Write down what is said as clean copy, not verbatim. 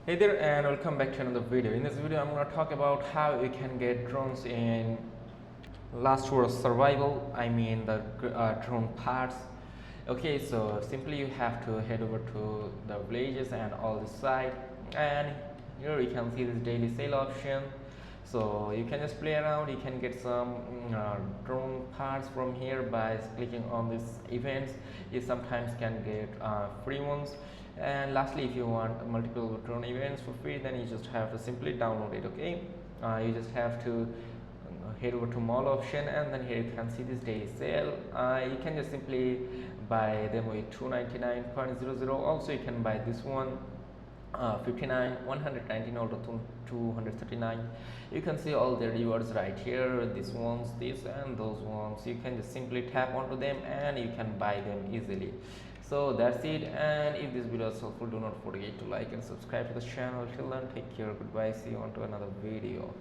Hey there and welcome back to another video. In this video I'm going to talk about how you can get drones in Last Wars Survival. I mean the drone parts. Okay, so simply you have to head over to the villages and all this site, and here you can see this daily sale option. So you can just play around. You can get some drone parts from here by clicking on these events. You sometimes can get free ones, and lastly if you want multiple drone events for free, then you just have to simply download it. Okay, you just have to head over to mall option, and then here you can see this daily sale. You can just simply buy them with 299.00. Also you can buy this one 59, 119 or 239. You can see all the rewards right here, these ones, this and those ones. You can just simply tap onto them and you can buy them easily. So that's it, and if this video is helpful, do not forget to like and subscribe to the channel. Till then, take care, goodbye, see you on to another video.